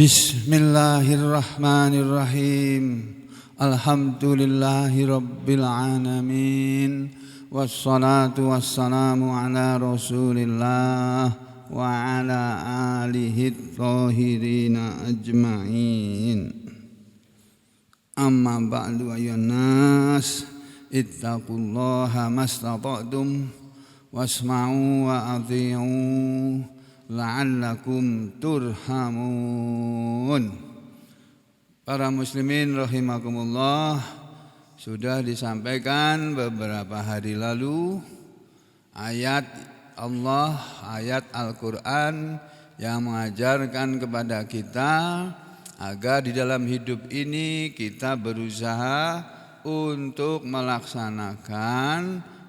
Bismillahirrahmanirrahim. Alhamdulillahi rabbil alamin. Wassalatu wassalamu ala rasulillah wa ala alihi thahirina ajma'in. Amma ba'du ayyuhan nas, ittaqullaha mastata'tum wasma'u wa athi'u la'allakum turhamun. Para muslimin rahimakumullah, sudah disampaikan beberapa hari lalu ayat Allah, ayat Al-Quran yang mengajarkan kepada kita agar di dalam hidup ini kita berusaha untuk melaksanakan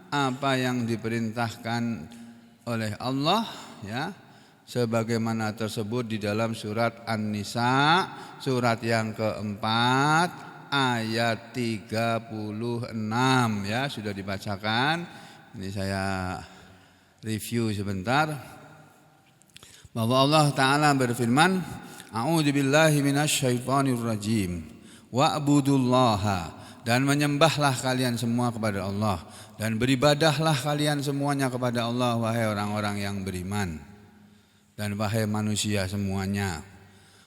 apa yang diperintahkan oleh Allah, ya, sebagaimana tersebut di dalam surat An-Nisa, surat yang keempat, ayat 36, ya, sudah dibacakan. Ini saya review sebentar, bahwa Allah Ta'ala berfirman, A'udzubillahi minasyaitonirrajim, wa'budullaha, dan menyembahlah kalian semua kepada Allah, dan beribadahlah kalian semuanya kepada Allah, wahai orang-orang yang beriman, dan wahai manusia semuanya.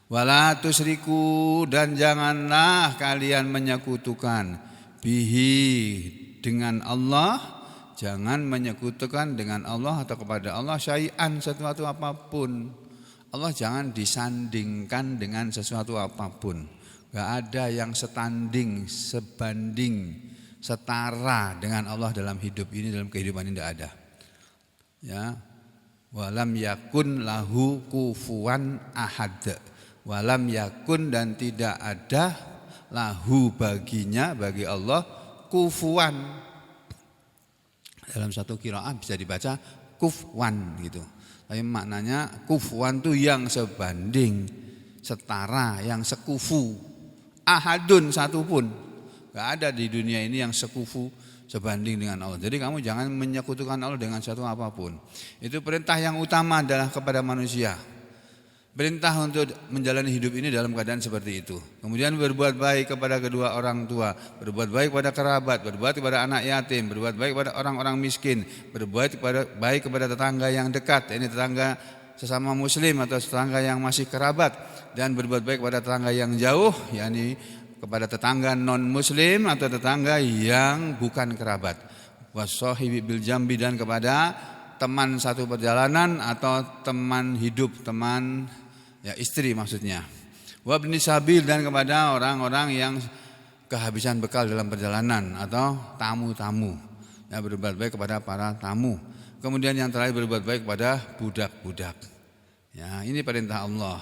Wala tusriku, dan janganlah kalian menyekutukan, bihi, dengan Allah, jangan menyekutukan dengan Allah atau kepada Allah syai'an, sesuatu apapun. Allah jangan disandingkan dengan sesuatu apapun. Gak ada yang setanding, sebanding, setara dengan Allah dalam hidup ini, dalam kehidupan ini tidak ada. Ya. Walam yakun lahu kufuwan ahad. Walam yakun, dan tidak ada, lahu baginya, bagi Allah, kufuwan. Dalam satu qiraah bisa dibaca kufwan gitu. Tapi maknanya kufuwan itu yang sebanding, setara, yang sekufu. Ahadun, satu pun. Gak ada di dunia ini yang sekufu, sebanding dengan Allah. Jadi kamu jangan menyekutukan Allah dengan satu apapun. Itu perintah yang utama adalah kepada manusia. Perintah untuk menjalani hidup ini dalam keadaan seperti itu. Kemudian berbuat baik kepada kedua orang tua, berbuat baik kepada kerabat, berbuat kepada anak yatim, berbuat baik kepada orang-orang miskin, berbuat baik kepada tetangga yang dekat, ini tetangga sesama muslim atau tetangga yang masih kerabat, dan berbuat baik kepada tetangga yang jauh, yakni kepada tetangga non muslim atau tetangga yang bukan kerabat. Wassahibi bil jambi, dan kepada teman satu perjalanan atau teman hidup, teman, ya, istri maksudnya. Wabni sabil, dan kepada orang-orang yang kehabisan bekal dalam perjalanan atau tamu-tamu. Ya, berbuat baik kepada para tamu. Kemudian yang terakhir berbuat baik kepada budak-budak. Ya, ini perintah Allah.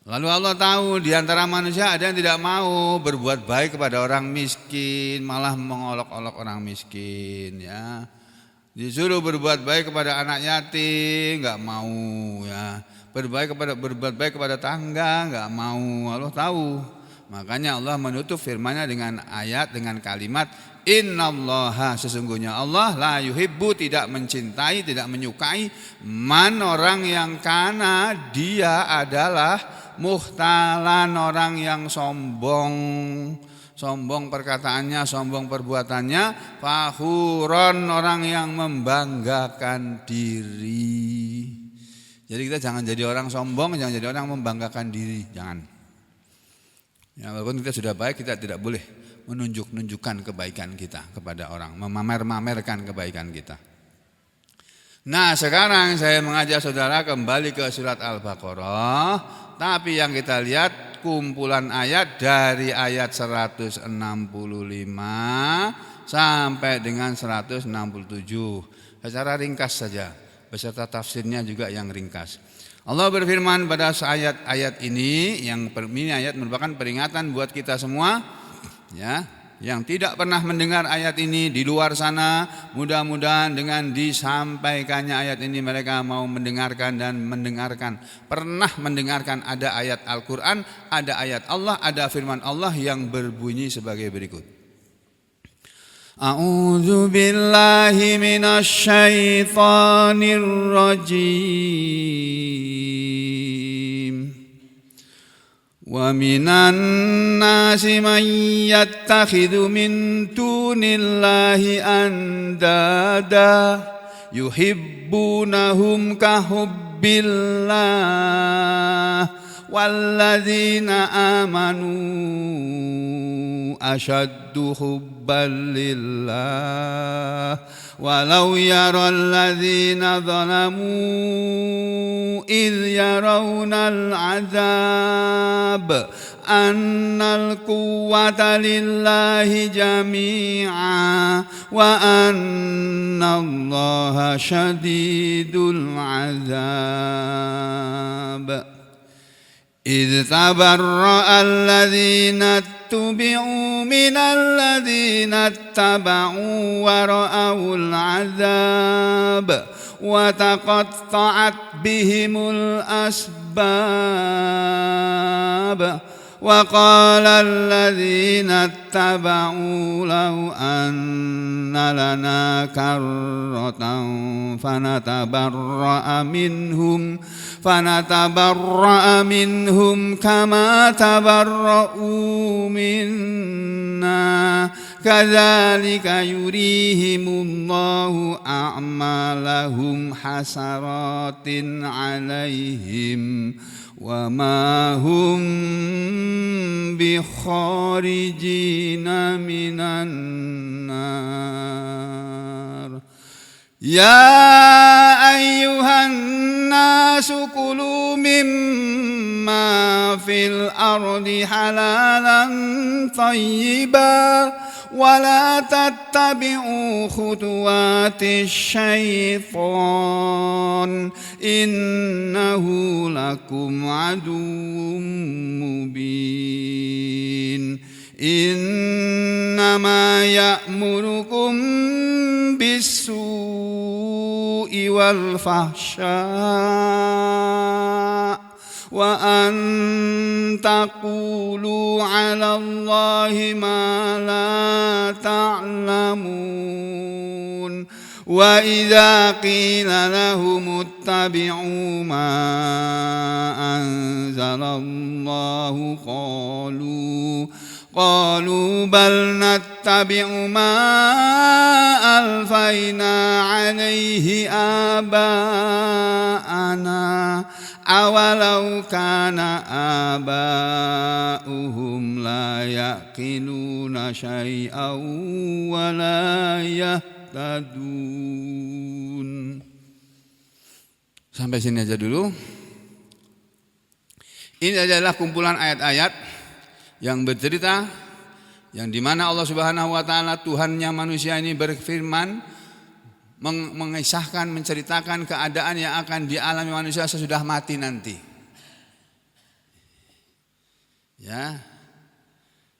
Lalu Allah tahu di antara manusia ada yang tidak mau berbuat baik kepada orang miskin, malah mengolok-olok orang miskin, ya. Disuruh berbuat baik kepada anak yatim, enggak mau, ya. Berbuat baik kepada tangga, enggak mau. Allah tahu. Makanya Allah menutup firman-Nya dengan ayat, dengan kalimat innallaha, sesungguhnya Allah la yuhibbu, tidak mencintai, tidak menyukai, man, orang yang kana, dia adalah muhtalan, orang yang sombong. Sombong perkataannya, sombong perbuatannya, fakhuron, orang yang membanggakan diri. Jadi kita jangan jadi orang sombong, jangan jadi orang membanggakan diri, jangan. Ya, walaupun kita sudah baik, kita tidak boleh menunjukkan kebaikan kita kepada orang, memamer-mamerkan kebaikan kita. Nah, sekarang saya mengajak saudara kembali ke surat Al-Baqarah, tapi yang kita lihat kumpulan ayat dari ayat 165 sampai dengan 167. Secara ringkas saja, beserta tafsirnya juga yang ringkas. Allah berfirman pada ayat ini, yang ini ayat merupakan peringatan buat kita semua, ya, yang tidak pernah mendengar ayat ini di luar sana. Mudah-mudahan dengan disampaikannya ayat ini mereka mau mendengarkan dan mendengarkan. Pernah mendengarkan ada ayat Al-Quran, ada ayat Allah, ada firman Allah yang berbunyi sebagai berikut. A'udzu billahi minasy syaithanir rajim. ومن الناس من يتخذ من دون الله أندادا يحبونهم كحب الله والذين آمنوا أشد حبا لله ولو يرى الذين ظلموا إذ يرون العذاب أن القوة لله جميعا وأن الله شديد العذاب إذ تبرأ الذين اتبعوا من الذين اتبعوا ورأوا العذاب وتقطعت بهم الأسباب وقال الذين اتبعوا لو أن لنا كرة فنتبرأ منهم كما تبرؤوا منا كذلك يريهم الله أعمالهم حسرات عليهم وما هم بخارجين من النار يا أيها الناس كلوا مما في الأرض حلالا طيبا ولا تتبعوا خطوات الشيطان إنه لكم عدو مبين إنما يأمركم بالسوء والفحشاء وأن تقولوا على الله ما لا تعلمون وإذا قيل لهم اتبعوا ما أنزل الله قالوا بل نتبع ما ألفينا عليه آباءنا أولو كان آباؤهم لا يعقلون شيئا ولا يهتدون. Sampai sini aja dulu. Ini adalah kumpulan ayat-ayat yang bercerita yang dimana Allah Subhanahu wa taala Tuhannya manusia ini berfirman mengisahkan, menceritakan keadaan yang akan dialami manusia sesudah mati nanti. Ya.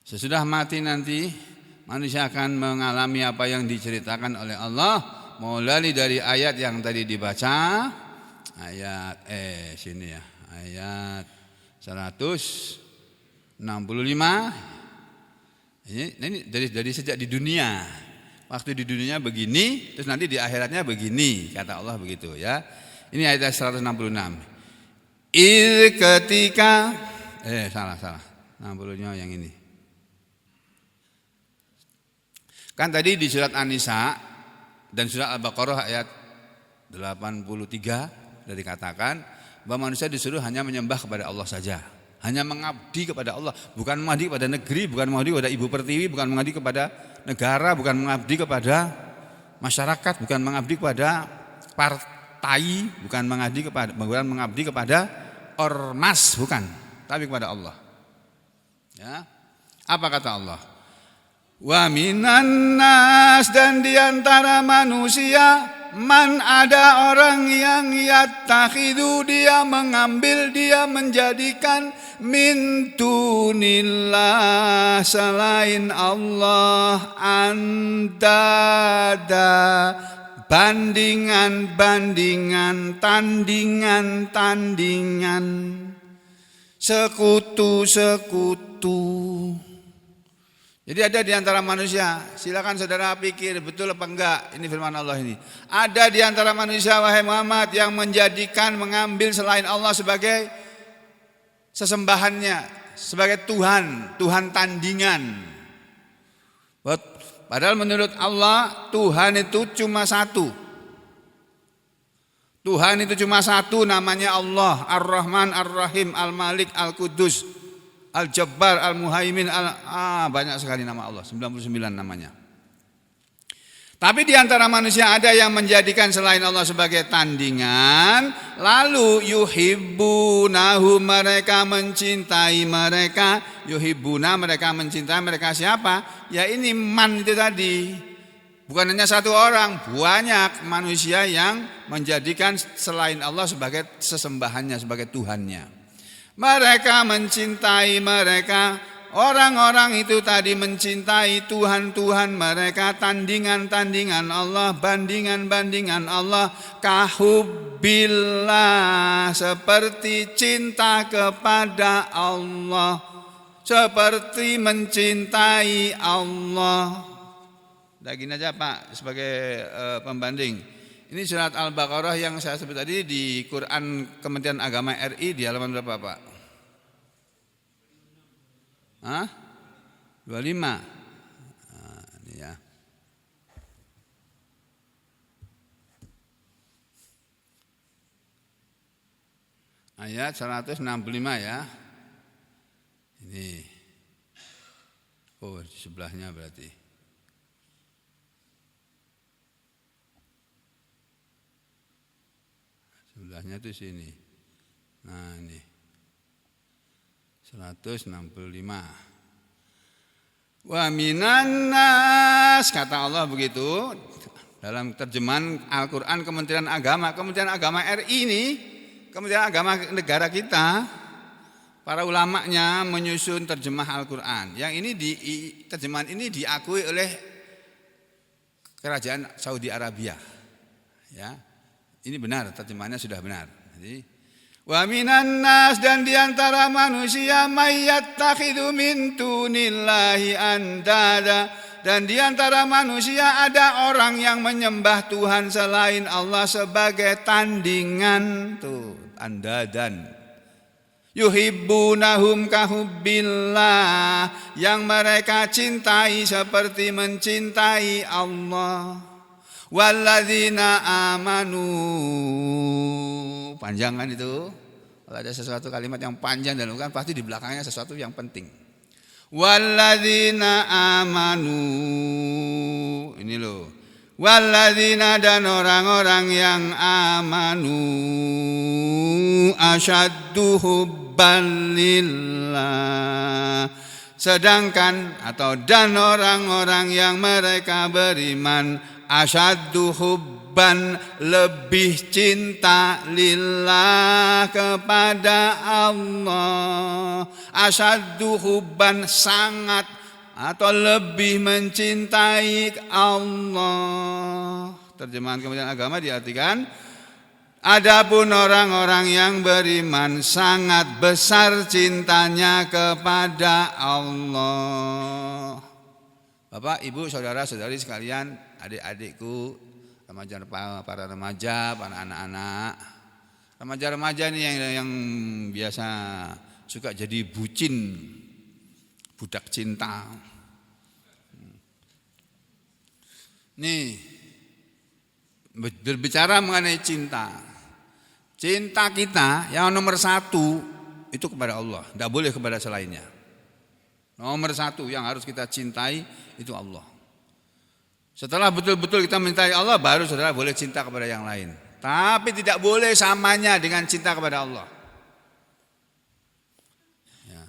Sesudah mati nanti manusia akan mengalami apa yang diceritakan oleh Allah mulai dari ayat yang tadi dibaca, ayat ayat 165. Ini dari sejak di dunia. Waktu di dunia begini, terus nanti di akhiratnya begini, kata Allah begitu ya. Ini ayat 166. Ketika salah. 60-nya yang ini. Kan tadi di surat An-Nisa dan surat Al-Baqarah ayat 83 sudah dikatakan bahwa manusia disuruh hanya menyembah kepada Allah saja. Hanya mengabdi kepada Allah, bukan mengabdi kepada negeri, bukan mengabdi kepada ibu pertiwi, bukan mengabdi kepada negara, bukan mengabdi kepada masyarakat, bukan mengabdi kepada partai, bukan mengabdi kepada ormas, bukan, tapi kepada Allah. Ya. Apa kata Allah? Wa minan nas, dan diantara manusia, man, ada orang yang yattakhidu, dia mengambil, dia menjadikan min dunillah, selain Allah, andada, bandingan-bandingan, tandingan-tandingan, sekutu-sekutu. Jadi ada di antara manusia, silakan saudara pikir betul apa enggak ini firman Allah ini. Ada di antara manusia, wahai Muhammad, yang menjadikan, mengambil selain Allah sebagai sesembahannya, sebagai Tuhan, Tuhan tandingan. Padahal menurut Allah Tuhan itu cuma satu. Tuhan itu cuma satu, namanya Allah, Ar-Rahman, Ar-Rahim, Al-Malik, Al-Qudus, Al-Jabbar, Al-Muhaimin, banyak sekali nama Allah, 99 namanya. Tapi di antara manusia ada yang menjadikan selain Allah sebagai tandingan, lalu yuhibbunahu, mereka mencintai mereka. Yuhibbuna, mereka mencintai mereka siapa? Ya ini man itu tadi. Bukan hanya satu orang, banyak manusia yang menjadikan selain Allah sebagai sesembahannya, sebagai Tuhannya. Mereka mencintai mereka. Orang-orang itu tadi mencintai Tuhan-Tuhan mereka, tandingan-tandingan Allah, bandingan-bandingan Allah, kahubbillah, seperti cinta kepada Allah, seperti mencintai Allah. Udah gini aja Pak sebagai pembanding. Ini surat Al-Baqarah yang saya sebut tadi di Quran Kementerian Agama RI di halaman berapa Pak? 25. Ini ya. Ayat 165 ya. Ini. Oh, di sebelahnya berarti. Sebelahnya itu sini. Nah, ini. 165. Wa minan nas, kata Allah begitu dalam terjemahan Al-Qur'an Kementerian Agama RI ini, Kementerian Agama negara kita, para ulamanya menyusun terjemah Al-Qur'an. Yang ini terjemahan ini diakui oleh Kerajaan Saudi Arabia. Ya. Ini benar, terjemahannya sudah benar. Jadi wa minan nas, dan diantara manusia mayyattakhidhu min dunillahi andada, dan diantara manusia ada orang yang menyembah Tuhan selain Allah sebagai tandingan. Tuh, andadan. Yuhibbunahum kahubbillah, yang mereka cintai seperti mencintai Allah. Walladzina amanu, panjang kan itu. Kalau ada sesuatu kalimat yang panjang dan bukan, pasti di belakangnya sesuatu yang penting. Walladzina amanu, ini loh. Walladzina, dan orang-orang yang amanu, asyaddu hubban lillah. Sedangkan atau dan orang-orang yang mereka beriman, asyaddu hubban, lebih cinta lillah, kepada Allah. Asyaddu hubban, sangat atau lebih mencintai Allah. Terjemahan Kementerian Agama diartikan, adapun orang-orang yang beriman sangat besar cintanya kepada Allah. Bapak, Ibu, saudara-saudari sekalian, adik-adikku, para remaja, para anak-anak. Remaja-remaja ini yang biasa suka jadi bucin, budak cinta. Nih, berbicara mengenai cinta. Cinta kita yang nomor satu itu kepada Allah, tidak boleh kepada selainnya. Nomor satu yang harus kita cintai itu Allah. Setelah betul-betul kita mencintai Allah, baru saudara boleh cinta kepada yang lain. Tapi tidak boleh samanya dengan cinta kepada Allah. Ya.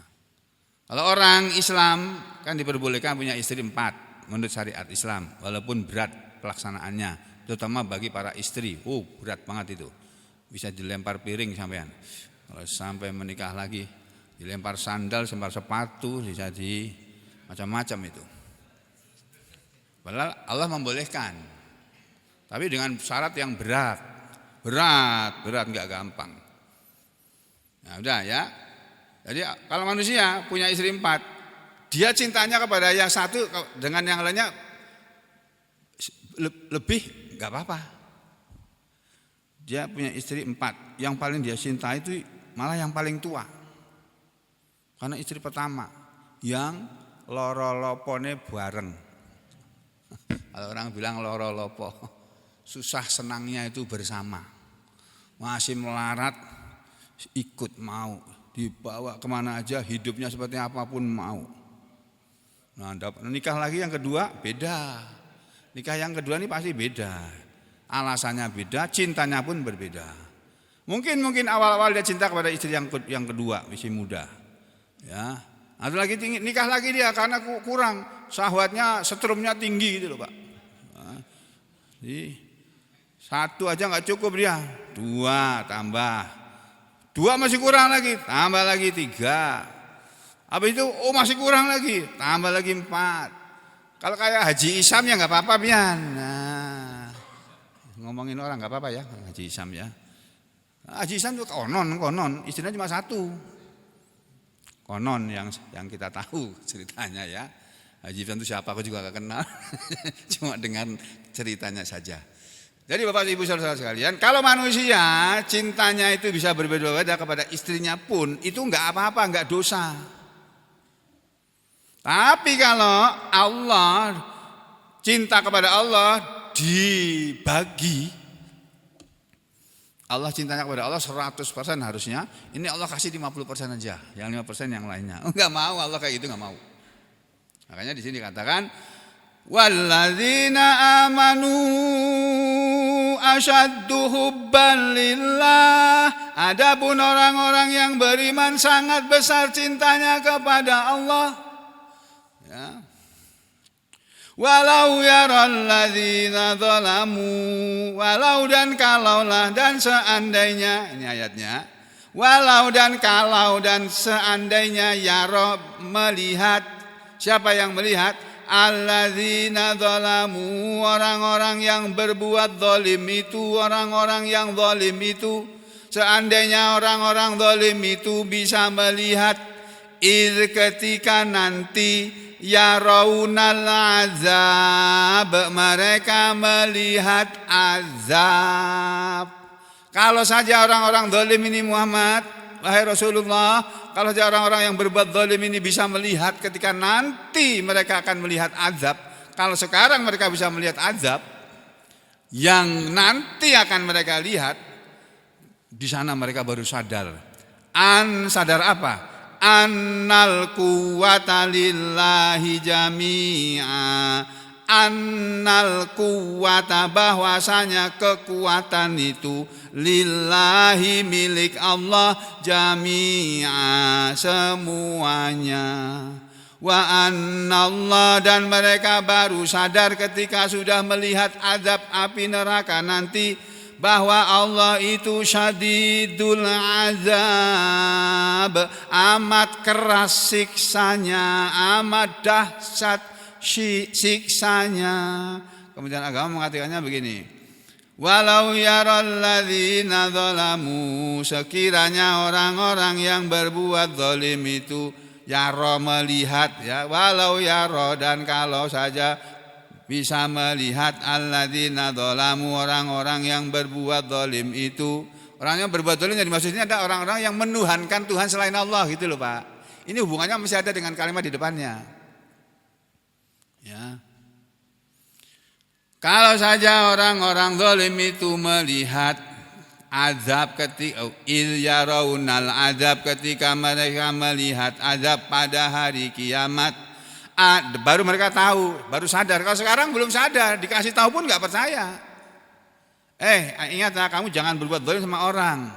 Kalau orang Islam kan diperbolehkan punya istri 4 menurut syariat Islam, walaupun berat pelaksanaannya, terutama bagi para istri. Berat banget itu. Bisa dilempar piring sampean. Kalau sampai menikah lagi, dilempar sandal, dilempar sepatu, bisa di macam-macam itu. Padahal Allah membolehkan, tapi dengan syarat yang berat, nggak gampang. Nah, udah ya. Jadi kalau manusia punya istri 4, dia cintanya kepada yang satu dengan yang lainnya lebih, nggak apa-apa. Dia punya istri 4, yang paling dia cinta itu malah yang paling tua. Karena istri pertama yang loro-lopone bareng. Kalau orang bilang loro-lopo, susah senangnya itu bersama. Masih melarat ikut mau, dibawa kemana aja, hidupnya seperti apapun mau. Nah, nikah lagi yang kedua beda. Nikah yang kedua ini pasti beda. Alasannya beda, cintanya pun berbeda. Mungkin awal-awal dia cinta kepada istri yang kedua, masih muda. Ya, ada lagi nikah lagi dia karena kurang syahwatnya, setrumnya tinggi gitu loh Pak. Nah, jadi satu aja nggak cukup dia, dua tambah, dua masih kurang lagi, tambah lagi tiga. Habis itu masih kurang lagi, tambah lagi empat. Kalau kayak Haji Isam ya nggak apa-apa pian. Nah, ngomongin orang nggak apa-apa ya Haji Isam ya. Haji Isam itu konon istrinya cuma satu. Konon yang kita tahu ceritanya ya. Haji Isam itu siapa aku juga gak kenal. Cuma dengan ceritanya saja. Jadi Bapak Ibu Saudara sekalian, kalau manusia cintanya itu bisa berbeda-beda kepada istrinya pun itu enggak apa-apa, enggak dosa. Tapi kalau Allah cinta kepada Allah dibagi, Allah cintanya kepada Allah 100% harusnya, ini Allah kasih 50% aja, yang 5% yang lainnya. Enggak mau Allah kayak gitu, enggak mau. Makanya di sini dikatakan walladzina amanu asyaddu hubban lillah. Adapun orang-orang yang beriman sangat besar cintanya kepada Allah. Ya. Walau yaral ladzina zalamu, walau dan kalaulah dan seandainya, ini ayatnya. Walau dan kalau dan seandainya yara melihat, siapa yang melihat? Alladzina zalamu, orang-orang yang berbuat zalim itu, orang-orang yang zalim itu. Seandainya orang-orang zalim itu bisa melihat ketika nanti yaraunal azab, mereka melihat azab. Kalau saja orang-orang zalim ini Muhammad, wahai Rasulullah, kalau saja orang-orang yang berbuat zalim ini bisa melihat ketika nanti mereka akan melihat azab. Kalau sekarang mereka bisa melihat azab yang nanti akan mereka lihat, di sana mereka baru sadar. Sadar apa? Annal quwwata lillahi jami'a. Annal quwwata, bahwasanya kekuatan itu lillahi, milik Allah, jami'a, semuanya. Wa annallah, dan mereka baru sadar ketika sudah melihat azab api neraka nanti bahwa Allah itu syadidul azab, amat keras siksanya, amat dahsyat siksanya. Kemudian agama mengatakannya begini, walau yaral ladzina zalamu, sekiranya orang-orang yang berbuat zalim itu yara melihat, ya, walau yara, dan kalau saja bisa melihat alladzina zalamu, orang-orang yang berbuat zalim itu. Orang yang berbuat zalim yang maksudnya ada orang-orang yang menuhankan Tuhan selain Allah gitu loh Pak. Ini hubungannya masih ada dengan kalimat di depannya. Ya. Kalau saja orang-orang zalim itu melihat azab ketika yaraunal azab, ketika mereka melihat azab pada hari kiamat, baru mereka tahu, baru sadar. Kalau sekarang belum sadar, dikasih tahu pun nggak percaya. Ingat ya, kamu jangan berbuat zalim sama orang.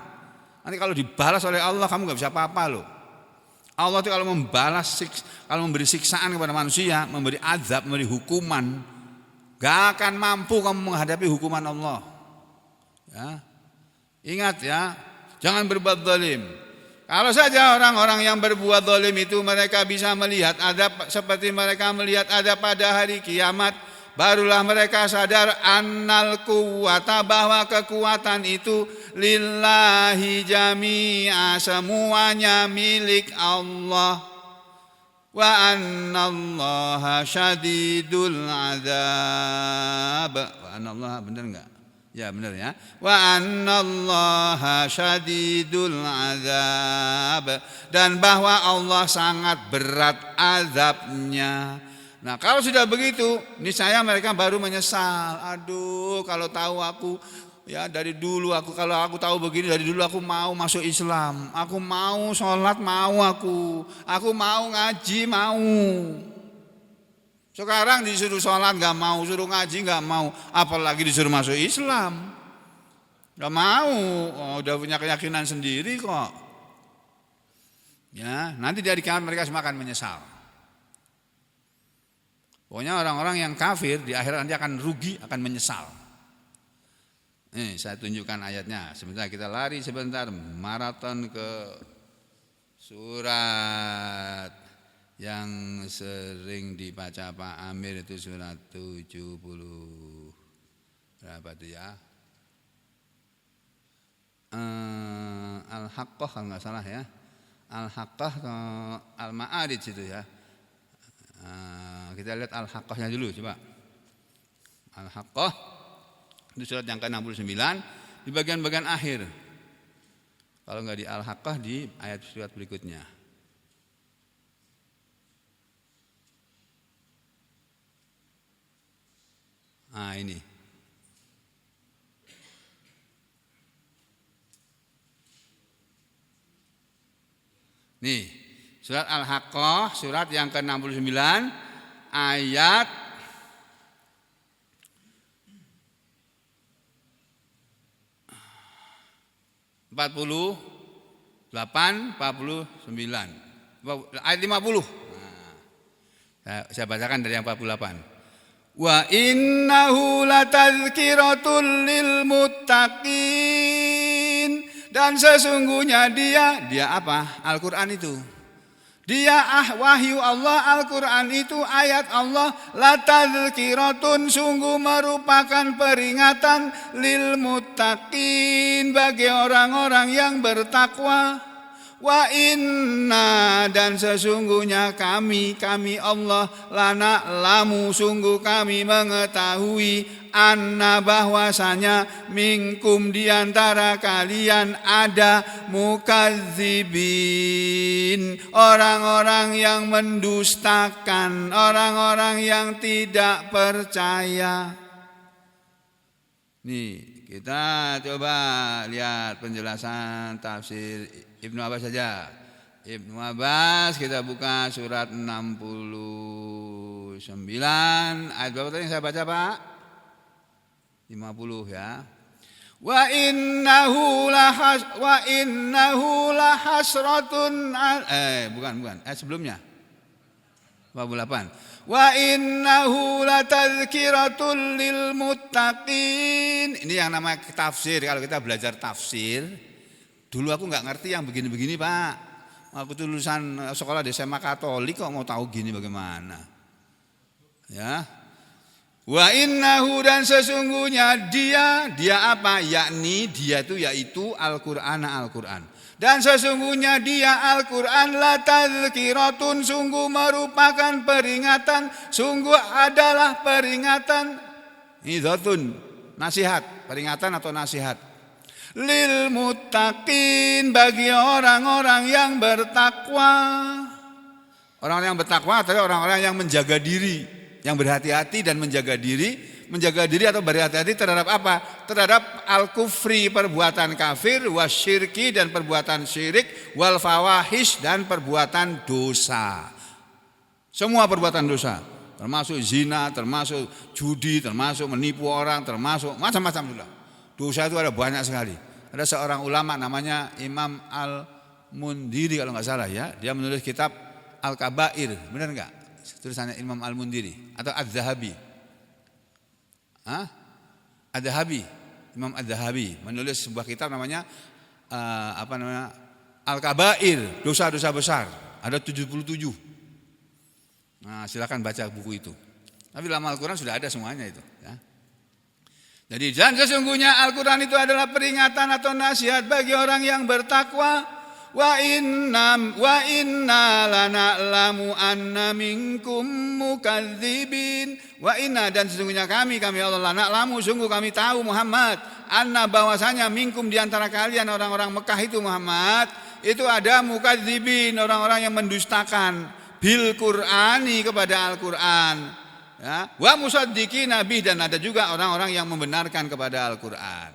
Nanti kalau dibalas oleh Allah kamu nggak bisa apa-apa loh. Allah itu kalau kalau memberi siksaan kepada manusia, memberi azab, memberi hukuman, gak akan mampu kamu menghadapi hukuman Allah. Ya. Ingat ya, jangan berbuat zalim. Kalau saja orang-orang yang berbuat zalim itu mereka bisa melihat azab seperti mereka melihat azab pada hari kiamat, barulah mereka sadar annal quwwata, bahwa kekuatan itu lillahi jami'a, semuanya milik Allah. Wa annallaha syadidul azab. Wa anallaha, benar enggak? Ya benar ya. Wa annallaha syadidul azab, dan bahwa Allah sangat berat azabnya. Nah, kalau sudah begitu, niscaya mereka baru menyesal. Aduh, kalau tahu aku ya dari dulu kalau aku tahu begini dari dulu aku mau masuk Islam. Aku mau sholat, mau aku mau ngaji, mau. Sekarang disuruh sholat nggak mau, suruh ngaji nggak mau, apalagi disuruh masuk Islam, nggak mau. Oh, udah punya keyakinan sendiri kok. Ya, nanti dari kiamat mereka semua akan menyesal. Pokoknya orang-orang yang kafir di akhirat nanti akan rugi, akan menyesal. Nih, saya tunjukkan ayatnya. Sebentar kita lari sebentar, maraton ke surat yang sering dibaca Pak Amir itu surat 70 berapa itu ya? Al-Haqqah kalau nggak salah ya. Al-Haqqah atau Al-Ma'arij itu ya. Kita lihat Al-Haqqahnya dulu coba. Al-Haqqah itu surat yang ke-69 di bagian-bagian akhir. Kalau nggak di Al-Haqqah di ayat surat berikutnya. Nah ini. Nih, surat Al-Haqqah, surat yang ke-69 ayat 48, 49, ayat 50. Nah, saya bacakan dari yang 48. Wa innahu latadzkiratun lil muttaqin, dan sesungguhnya dia apa? Al-Qur'an itu. Dia wahyu Allah, Al-Qur'an itu ayat Allah, latadzkiratun, sungguh merupakan peringatan lil muttaqin, bagi orang-orang yang bertakwa. Wa inna, dan sesungguhnya kami Allah, lana lamu, sungguh kami mengetahui, anna, bahwasanya minkum, diantara kalian ada mukadzibin, orang-orang yang mendustakan, orang-orang yang tidak percaya. Nih, kita coba lihat penjelasan tafsir Ibnu Abbas saja. Ibnu Abbas, kita buka surat 69 ayat berapa tadi yang saya baca Pak? 50 ya. Wa innahu lahasratun bukan ayat sebelumnya 48. Wa innahu latadzkiratun lil muttaqin. Ini yang namanya tafsir. Kalau kita belajar tafsir, dulu aku nggak ngerti yang begini-begini Pak. Aku tuh lulusan sekolah di SMA Katolik, kok mau tahu gini bagaimana? Ya. Wa innahu, dan sesungguhnya dia apa? Yakni dia itu yaitu Al-Qur'an. Dan sesungguhnya dia Al-Qur'an, latadzkiratun, sungguh merupakan peringatan, sungguh adalah peringatan, idzatun, nasihat, peringatan atau nasihat. Lil muttaqin, bagi orang-orang yang bertakwa. Orang-orang yang bertakwa adalah orang-orang yang menjaga diri, yang berhati-hati dan menjaga diri. Menjaga diri atau berhati-hati terhadap apa? Terhadap al-kufri, perbuatan kafir, wasyirki, dan perbuatan syirik, wal fawahish, dan perbuatan dosa. Semua perbuatan dosa, termasuk zina, termasuk judi, termasuk menipu orang, termasuk macam-macam sudah. Dosa itu ada banyak sekali. Ada seorang ulama namanya Imam Al-Mundiri kalau nggak salah ya. Dia menulis kitab Al-Kabair, benar nggak? Tulisannya Imam Al-Mundiri atau Az-Zahabi. Az-Zahabi, Imam Az-Zahabi menulis sebuah kitab namanya Al-Kabair, dosa-dosa besar. Ada 77. Nah, silakan baca buku itu. Tapi dalam Al-Quran sudah ada semuanya itu. Ya. Jadi dan sesungguhnya Al-Quran itu adalah peringatan atau nasihat bagi orang yang bertakwa. Wa inna lana'lamu anna minkum mukadzibin. Wa inna, dan sesungguhnya kami Allah lana'lamu, sungguh kami tahu Muhammad, anna bahwasanya minkum di antara kalian orang-orang Mekah itu Muhammad, itu ada mukadzibin, orang-orang yang mendustakan bil Qur'ani, kepada Al-Qur'an. Ya, wa musaddiqina bih, dan ada juga orang-orang yang membenarkan kepada Al-Qur'an.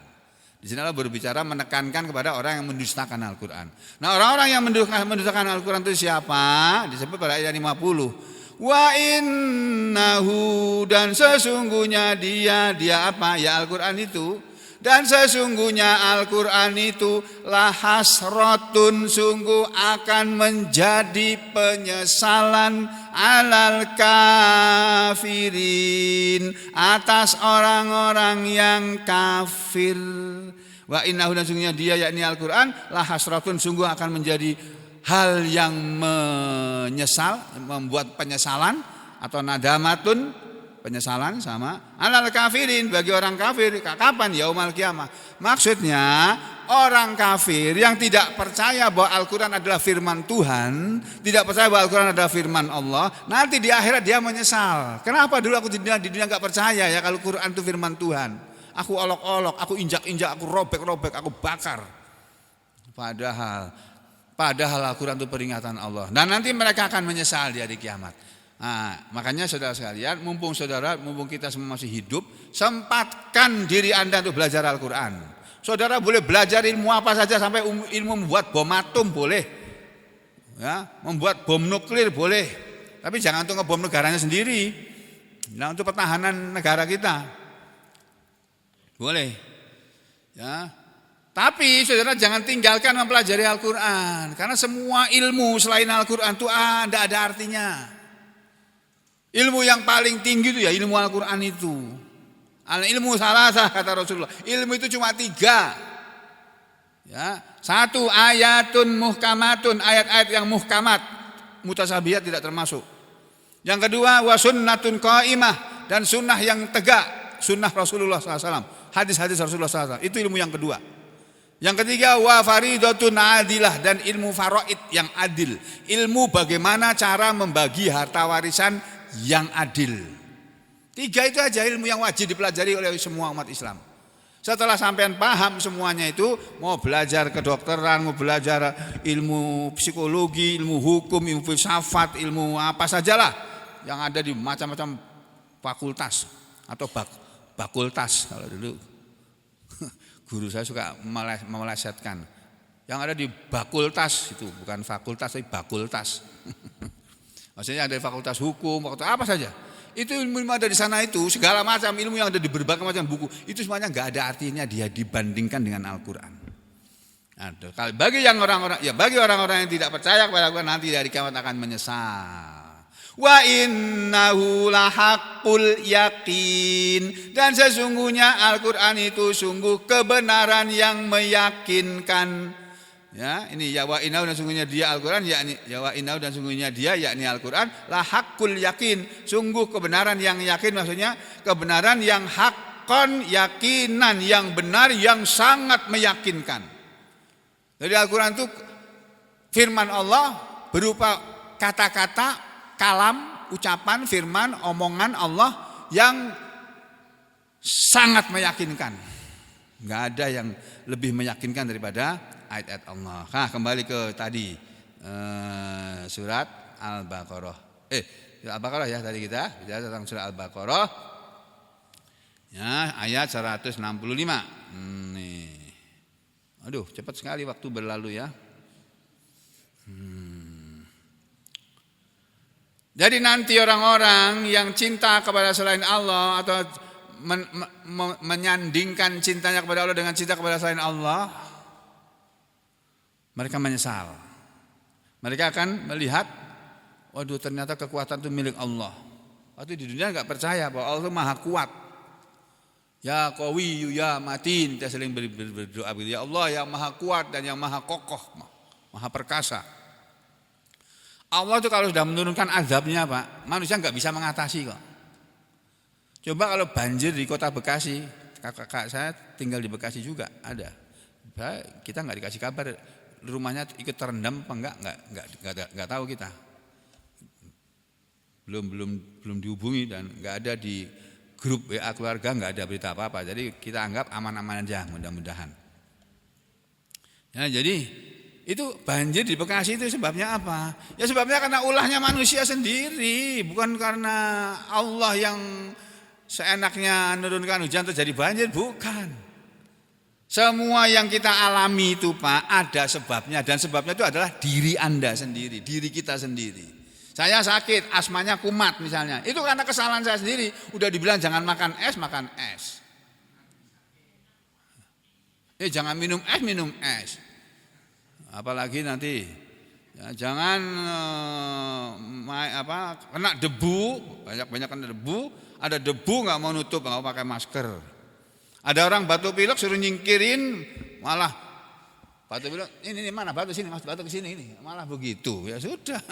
Di sini Allah berbicara menekankan kepada orang yang mendustakan Al-Qur'an. Nah, orang-orang yang mendustakan Al-Qur'an itu siapa? Disebut pada ayat 50. Wa innahu, dan sesungguhnya dia apa? Ya Al-Qur'an itu. Dan sesungguhnya Al-Qur'an itu lahasratun, sungguh akan menjadi penyesalan alal kafirin, atas orang-orang yang kafir. Wa innahu, dan sungguhnya dia yakni Al-Qur'an lahasratun, sungguh akan menjadi hal yang menyesal, membuat penyesalan, atau nadamatun, penyesalan sama alal kafirin, bagi orang kafir. Kapan? Yaumal kiamah. Maksudnya orang kafir yang tidak percaya bahwa Al-Quran adalah firman Tuhan, tidak percaya bahwa Al-Quran adalah firman Allah, nanti di akhirat dia menyesal. Kenapa dulu aku di dunia gak percaya ya kalau Quran itu firman Tuhan? Aku olok-olok, aku injak-injak, aku robek-robek, aku bakar. Padahal Al-Quran itu peringatan Allah. Dan nanti mereka akan menyesal di hari kiamat. Nah, makanya saudara sekalian, mumpung kita semua masih hidup, sempatkan diri Anda untuk belajar Al-Quran. Saudara boleh belajar ilmu apa saja, sampai ilmu membuat bom atom boleh, ya, membuat bom nuklir boleh, tapi jangan untuk ngebom negaranya sendiri. Nah, untuk pertahanan negara kita boleh, ya. Tapi saudara jangan tinggalkan mempelajari Al-Quran, karena semua ilmu selain Al-Quran itu tidak ada artinya. Ilmu yang paling tinggi itu ya ilmu Al-Quran itu. Ilmu salasah, kata Rasulullah. Ilmu itu cuma 3. Ya, 1 ayatun muhkamatun, ayat-ayat yang muhkamat, mutasabihat tidak termasuk. Yang kedua wa sunnatun qaimah, dan sunnah yang tegak, sunnah Rasulullah SAW, hadis-hadis Rasulullah SAW. Itu ilmu yang kedua. Yang ketiga wa faridatun adilah, dan ilmu faraid yang adil. Ilmu bagaimana cara membagi harta warisan yang adil. 3 itu aja ilmu yang wajib dipelajari oleh semua umat Islam. Setelah sampean paham semuanya itu, mau belajar kedokteran, mau belajar ilmu psikologi, ilmu hukum, ilmu filsafat, ilmu apa sajalah yang ada di macam-macam fakultas atau bakultas kalau dulu guru saya suka melesetkan. Yang ada di bakultas itu bukan fakultas tapi bakultas. Maksudnya ada fakultas hukum, fakultas apa saja. Itu ilmu ada di sana itu, segala macam ilmu yang ada di berbagai macam buku, itu semuanya enggak ada artinya dia dibandingkan dengan Al-Qur'an. Nah, bagi orang-orang yang tidak percaya kepada Al-Qur'an, nanti dari kiamat akan menyesal. Wa innahu lahaqqul yaqin, dan sesungguhnya Al-Qur'an itu sungguh kebenaran yang meyakinkan. Ya, ini ya wa innahu, dan sungguhnya dia Al-Qur'an, yakni ya wa innahu, dan sungguhnya dia yakni Al-Qur'an lahaqqul yakin, sungguh kebenaran yang yakin, maksudnya kebenaran yang haqqan yakinan, yang benar, yang sangat meyakinkan. Jadi Al-Qur'an itu firman Allah berupa kata-kata, kalam, ucapan, firman, omongan Allah yang sangat meyakinkan. Enggak ada yang lebih meyakinkan daripada ayat-ayat Allah. Nah, kembali ke tadi surat Al-Baqarah. Al-Baqarah ya tadi kita bicara tentang surat Al-Baqarah. Ya, ayat 165. Nih. Aduh, cepat sekali waktu berlalu ya. Jadi nanti orang-orang yang cinta kepada selain Allah atau menyandingkan cintanya kepada Allah dengan cinta kepada selain Allah, mereka menyesal. Mereka akan melihat, waduh ternyata kekuatan itu milik Allah. Waktu di dunia enggak percaya bahwa Allah itu maha kuat. Ya qawi ya matin, kita sering berdoa begitu. Ya Allah yang maha kuat dan yang maha kokoh, maha perkasa. Allah itu kalau sudah menurunkan azabnya Pak, manusia enggak bisa mengatasi kok. Coba kalau banjir di kota Bekasi, kakak saya tinggal di Bekasi juga ada. Kita enggak dikasih kabar rumahnya ikut terendam apa enggak tahu kita. Belum dihubungi dan enggak ada di grup WA keluarga, enggak ada berita apa-apa. Jadi kita anggap aman-aman aja mudah-mudahan. Ya, jadi itu banjir di Bekasi itu sebabnya apa? Ya sebabnya karena ulahnya manusia sendiri, bukan karena Allah yang seenaknya menurunkan hujan terjadi banjir, bukan. Semua yang kita alami itu Pak ada sebabnya, dan sebabnya itu adalah diri Anda sendiri, diri kita sendiri. Saya sakit, asmanya kumat misalnya, itu karena kesalahan saya sendiri. Udah dibilang jangan makan es, makan es. Jangan minum es. Apalagi nanti ya, jangan kena debu, banyak kena debu, ada debu nggak mau nutup, nggak mau pakai masker. Ada orang batuk pilek suruh nyingkirin, malah batuk pilek ini mana batu sini, mas batuk ke sini ini, malah begitu. Ya sudah,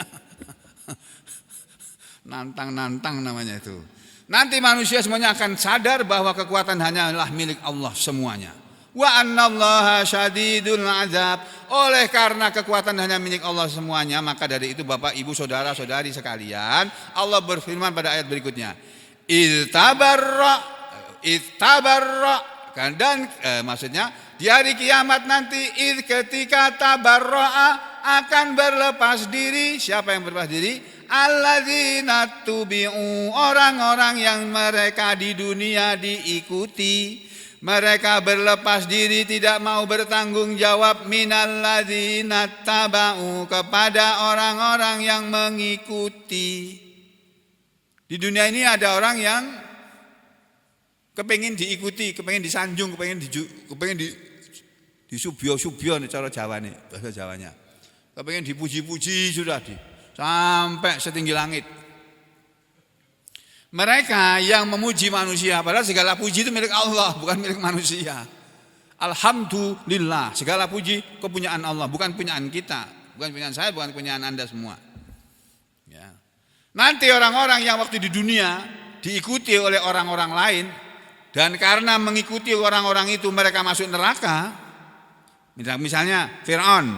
nantang namanya itu. Nanti manusia semuanya akan sadar bahwa kekuatan hanyalah milik Allah semuanya. Wa annallaha syadidul azab. Oleh karena kekuatan hanya milik Allah semuanya, maka dari itu Bapak Ibu saudara-saudari sekalian, Allah berfirman pada ayat berikutnya, Ittabarra dan maksudnya di hari kiamat nanti ketika tabarra'a akan berlepas diri. Siapa yang berlepas diri? Alladzina tubi'u, orang-orang yang mereka di dunia diikuti. Mereka berlepas diri, tidak mau bertanggung jawab, minalladzina taba'u, kepada orang-orang yang mengikuti. Di dunia ini ada orang yang kepengen diikuti, kepengen disanjung, kepengen disubyo nih cara Jawa nih, bahasa Jawanya. Kepengen dipuji-puji sudah sampai setinggi langit. Mereka yang memuji manusia, padahal segala puji itu milik Allah, bukan milik manusia. Alhamdulillah, segala puji kepunyaan Allah, bukan punyaan kita, bukan punyaan saya, bukan punyaan Anda semua. Ya. Nanti orang-orang yang waktu di dunia diikuti oleh orang-orang lain, dan karena mengikuti orang-orang itu mereka masuk neraka. Misalnya Fir'aun,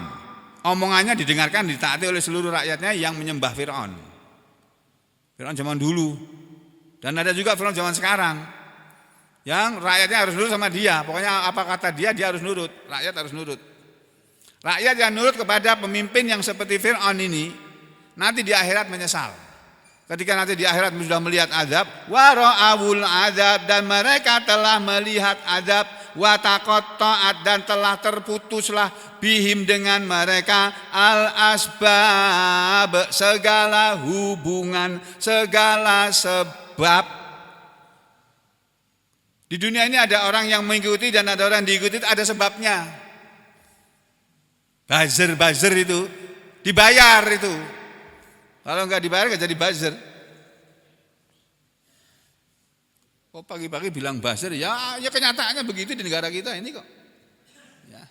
omongannya didengarkan, ditaati oleh seluruh rakyatnya yang menyembah Fir'aun. Fir'aun zaman dulu. Dan ada juga Fir'aun zaman sekarang, yang rakyatnya harus nurut sama dia. Pokoknya apa kata dia harus nurut. Rakyat harus nurut. Rakyat yang nurut kepada pemimpin yang seperti Fir'aun ini, nanti di akhirat menyesal. Ketika nanti di akhirat sudah melihat azab, wara'awul azab, dan mereka telah melihat azab, wataqatta'at, dan telah terputuslah bihim dengan mereka al-asbab, segala hubungan, segala sebab. Di dunia ini ada orang yang mengikuti dan ada orang diikuti, ada sebabnya. Buzzer itu dibayar itu. Kalau enggak dibayar enggak jadi buzzer. Kok pagi-pagi bilang buzzer? Ya kenyataannya begitu di negara kita ini kok. Ya.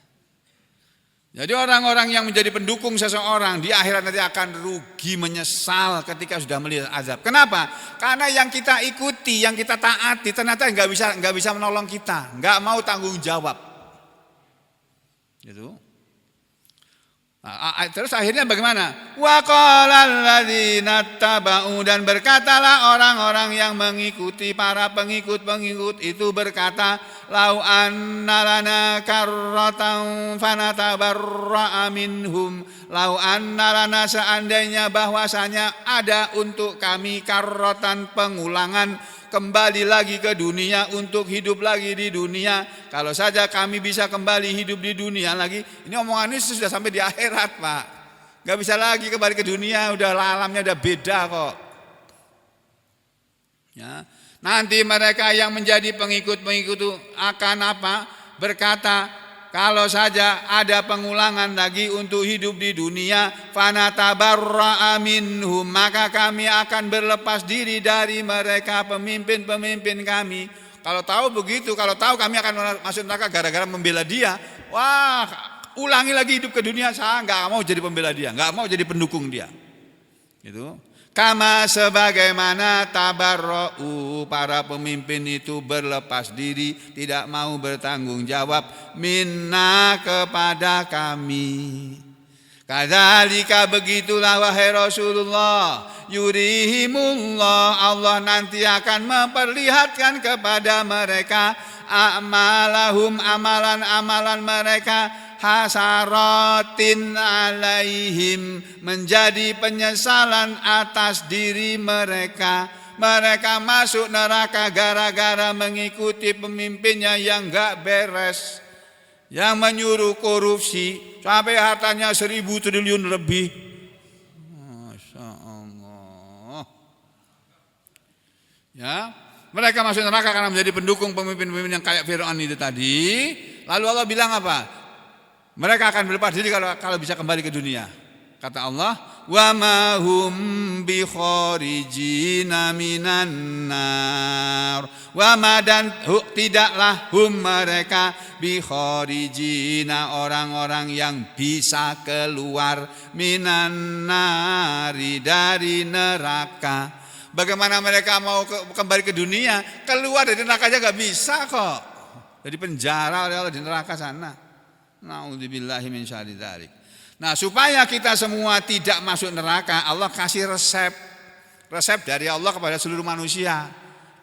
Jadi orang-orang yang menjadi pendukung seseorang di akhirat nanti akan rugi, menyesal ketika sudah melihat azab. Kenapa? Karena yang kita ikuti, yang kita taati ternyata enggak bisa menolong kita, enggak mau tanggung jawab. Gitu. Terus akhirnya bagaimana? Wa qalal ladzina taba'u, dan berkatalah orang-orang yang mengikuti, para pengikut-pengikut itu berkata, lau anna lana karratan fanatabarra'a minhum, lau anna lana, seandainya bahwasanya ada untuk kami karratan, pengulangan, kembali lagi ke dunia, untuk hidup lagi di dunia. Kalau saja kami bisa kembali hidup di dunia lagi. Ini omongan ini sudah sampai di akhirat Pak. Gak bisa lagi kembali ke dunia, udah alamnya udah beda kok. Ya. Nanti mereka yang menjadi pengikut-pengikut itu akan apa? Berkata, kalau saja ada pengulangan lagi untuk hidup di dunia, fanatabarra'a minhum, maka kami akan berlepas diri dari mereka, pemimpin-pemimpin kami. Kalau tahu begitu, kalau tahu kami akan masuk neraka gara-gara membela dia, wah, ulangi lagi hidup ke dunia, saya nggak mau jadi pembela dia, nggak mau jadi pendukung dia. Gitu. Kama sebagaimana tabarra'u, para pemimpin itu berlepas diri, tidak mau bertanggung jawab, minna, kepada kami. Kadzalika, begitulah wahai Rasulullah, yurihimullah, Allah nanti akan memperlihatkan kepada mereka a'malahum, amalan-amalan mereka, hasaratin alaihim, menjadi penyesalan atas diri mereka. Mereka masuk neraka gara-gara mengikuti pemimpinnya yang gak beres, yang menyuruh korupsi sampai hartanya 1.000 triliun lebih. Masya Allah. Ya, mereka masuk neraka karena menjadi pendukung pemimpin-pemimpin yang kayak Fir'aun itu tadi. Lalu Allah bilang apa? Mereka akan berlepas diri kalau bisa kembali ke dunia. Kata Allah, wa ma hum bi kharijina minan nar. Wa ma, dan tidaklah hum, mereka, bi kharijina, orang-orang yang bisa keluar, minan nari, dari neraka. Bagaimana mereka mau kembali ke dunia? Keluar dari neraka aja gak bisa kok. Jadi penjara oleh Allah di neraka sana. Na'udzubillahi min syarri dzalik. Nah, supaya kita semua tidak masuk neraka, Allah kasih resep dari Allah kepada seluruh manusia.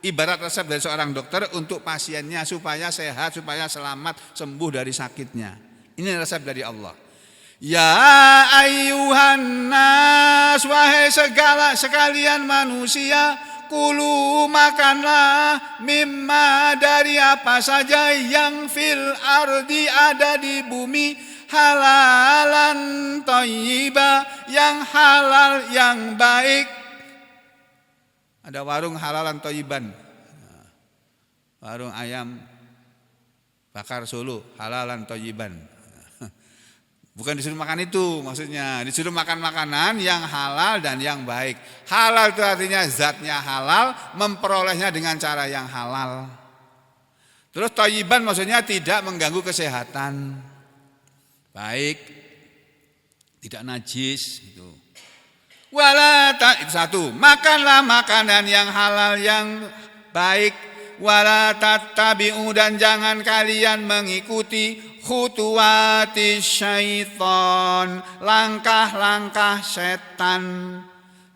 Ibarat resep dari seorang dokter untuk pasiennya supaya sehat, supaya selamat, sembuh dari sakitnya. Ini resep dari Allah. Ya ayyuhan nas, wahai sekalian manusia, kulu, makanlah, mimma, dari apa saja, yang fil ardi, ada di bumi, halalan thayyiba, yang halal, yang baik. Ada warung halalan thayyiban, warung ayam bakar Solo, halalan thayyiban. Bukan disuruh makan itu maksudnya, disuruh makan makanan yang halal dan yang baik. Halal itu artinya zatnya halal, memperolehnya dengan cara yang halal. Terus thayyiban maksudnya tidak mengganggu kesehatan, baik, tidak najis itu. Itu satu, makanlah makanan yang halal yang baik. Wala tattabi'u, dan jangan kalian mengikuti khutuwati syaitan, langkah-langkah setan.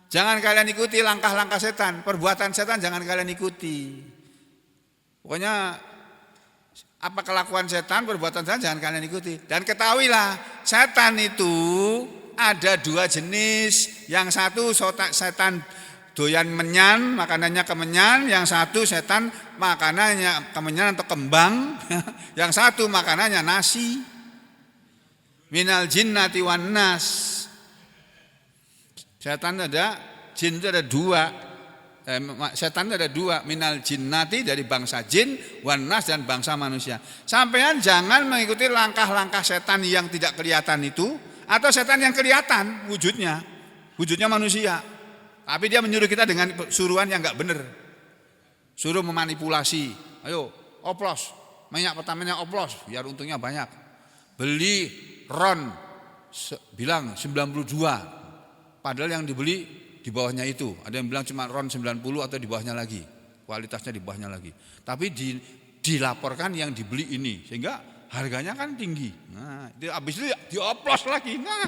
Jangan kalian ikuti langkah-langkah setan, perbuatan setan jangan kalian ikuti. Pokoknya apa kelakuan setan, perbuatan setan jangan kalian ikuti. Dan ketahuilah, setan itu ada 2 jenis. Yang satu setan doyan menyan, makanannya kemenyan. Yang satu setan makanannya kemenyan atau kembang. Yang satu makanannya nasi. Minal jinnati wan nas. Setan ada, jin itu ada 2. Setan itu ada 2. Minal jinnati, dari bangsa jin, wan nas, dan bangsa manusia. Sampean jangan mengikuti langkah-langkah setan yang tidak kelihatan itu, atau setan yang kelihatan wujudnya manusia. Tapi dia menyuruh kita dengan suruhan yang enggak benar. Suruh memanipulasi. Ayo, oplos. Minyak pertamanya oplos, biar untungnya banyak. Beli ron, bilang 92. Padahal yang dibeli di bawahnya itu. Ada yang bilang cuma ron 90 atau di bawahnya lagi. Kualitasnya di bawahnya lagi. Tapi dilaporkan yang dibeli ini. Sehingga harganya kan tinggi. Nah, habis itu dioplos lagi. Nah,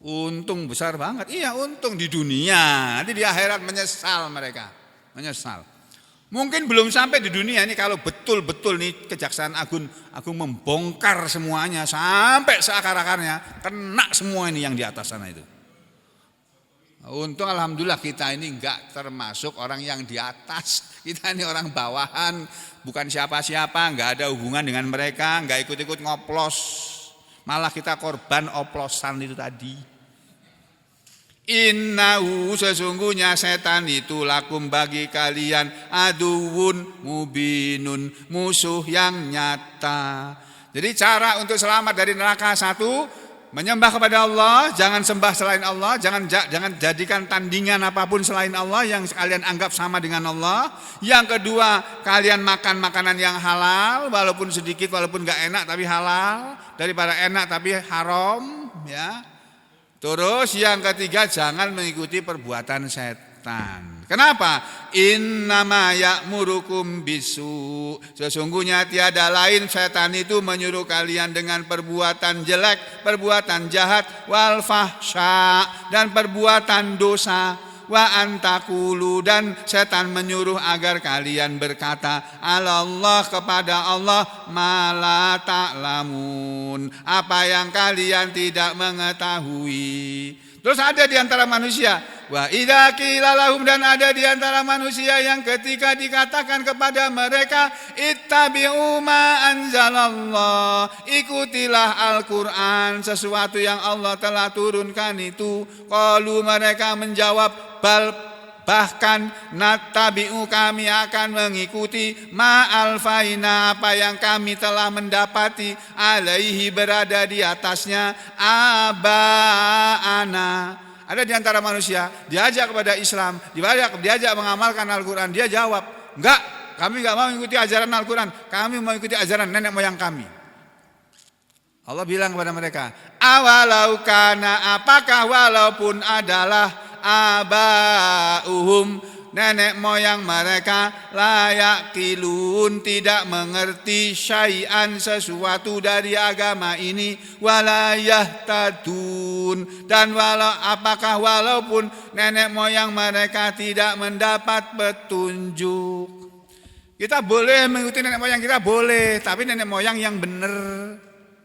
untung besar banget. Iya, untung di dunia. Nanti di akhirat menyesal mereka. Menyesal. Mungkin belum sampai di dunia ini, kalau betul-betul nih Kejaksaan Agung membongkar semuanya sampai seakar-akarnya, kena semua ini yang di atas sana itu. Untung alhamdulillah kita ini enggak termasuk orang yang di atas. Kita ini orang bawahan, bukan siapa-siapa, enggak ada hubungan dengan mereka, enggak ikut-ikut ngoplos. Malah kita korban oplosan itu tadi. Innahu, sesungguhnya setan itu, lakum, bagi kalian, aduwun mubinun, musuh yang nyata. Jadi cara untuk selamat dari neraka, satu, menyembah kepada Allah, jangan sembah selain Allah, jangan jadikan tandingan apapun selain Allah yang kalian anggap sama dengan Allah. Yang kedua, kalian makan makanan yang halal, walaupun sedikit, walaupun enggak enak tapi halal, daripada enak tapi haram, ya. Terus yang ketiga, jangan mengikuti perbuatan setan. Kenapa? Innama ya'murukum bisu. Sesungguhnya tiada lain setan itu menyuruh kalian dengan perbuatan jelek, perbuatan jahat, wal fahsya, dan perbuatan dosa. Wa antakulu, dan setan menyuruh agar kalian berkata Allah kepada Allah ma ta'lamun, apa yang kalian tidak mengetahui. Terus ada di antara manusia, wa idza qila lahum, dan ada di antara manusia yang ketika dikatakan kepada mereka ittabi'u ma anzalallah, ikutilah Al-Qur'an, sesuatu yang Allah telah turunkan itu, qalu, mereka menjawab, bahkan nattabi'u, kami akan mengikuti ma alfaina, apa yang kami telah mendapati, alaihi, berada di atasnya, abaana. Ada di antara manusia diajak kepada Islam, diajak mengamalkan Al-Quran, dia jawab, enggak, kami enggak mau mengikuti ajaran Al-Quran, kami mau mengikuti ajaran nenek moyang kami. Allah bilang kepada mereka, awalau kana, apakah walaupun adalah abauhum, nenek moyang mereka, layak kilun, tidak mengerti, syai'an, sesuatu dari agama ini, walayah tadun, dan apakah walaupun nenek moyang mereka tidak mendapat petunjuk. Kita boleh mengikuti nenek moyang kita, boleh, tapi nenek moyang yang benar,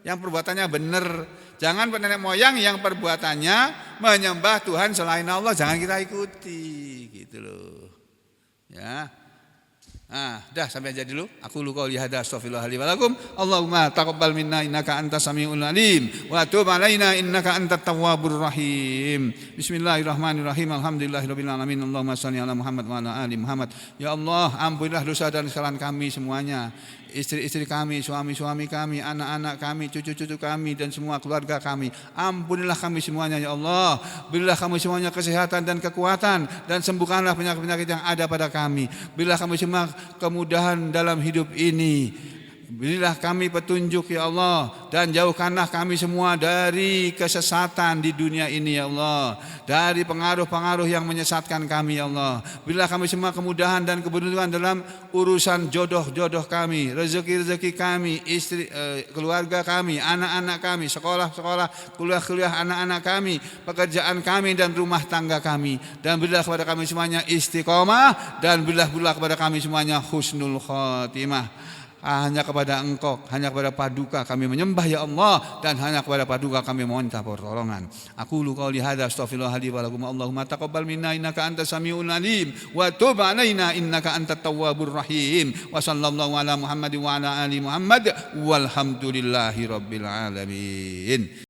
yang perbuatannya benar. Jangan nenek moyang yang perbuatannya menyembah Tuhan selain Allah, jangan kita ikuti, gitu loh. Ya. Dah sampai aja dulu. Aku lu qauli hadza astaghfirullah li wa lakum. Allahumma taqabbal minna innaka antas samiul alim wa tub alaina innaka antat tawwabur rahim. Bismillahirrahmanirrahim. Alhamdulillahirabbil alamin. Allahumma shalli ala Muhammad wa ala ali Muhammad. Ya Allah, ampunilah dosa dan kesalahan kami semuanya. Istri-istri kami, suami-suami kami, anak-anak kami, cucu-cucu kami, dan semua keluarga kami. Ampunilah kami semuanya ya Allah. Berilah kami semuanya kesehatan dan kekuatan, dan sembuhkanlah penyakit-penyakit yang ada pada kami. Berilah kami semua kemudahan dalam hidup ini. Berilah kami petunjuk ya Allah, dan jauhkanlah kami semua dari kesesatan di dunia ini ya Allah, dari pengaruh-pengaruh yang menyesatkan kami ya Allah. Berilah kami semua kemudahan dan keberuntungan dalam urusan jodoh-jodoh kami, rezeki-rezeki kami, istri, keluarga kami, anak-anak kami, sekolah-sekolah, kuliah-kuliah anak-anak kami, pekerjaan kami dan rumah tangga kami. Dan berilah kepada kami semuanya istiqomah, dan berilah pula kepada kami semuanya husnul khotimah. Hanya kepada Engkau, hanya kepada Paduka kami menyembah ya Allah, dan hanya kepada Paduka kami meminta pertolongan. Aku lu qauli hadza astaghfirullah li wa lakum. Allahumma taqabbal minna innaka antas samiul alim wa tub alaina innaka antat tawwabur rahim. Wa sallallahu ala Muhammad wa ala ali Muhammad walhamdulillahi rabbil alamin.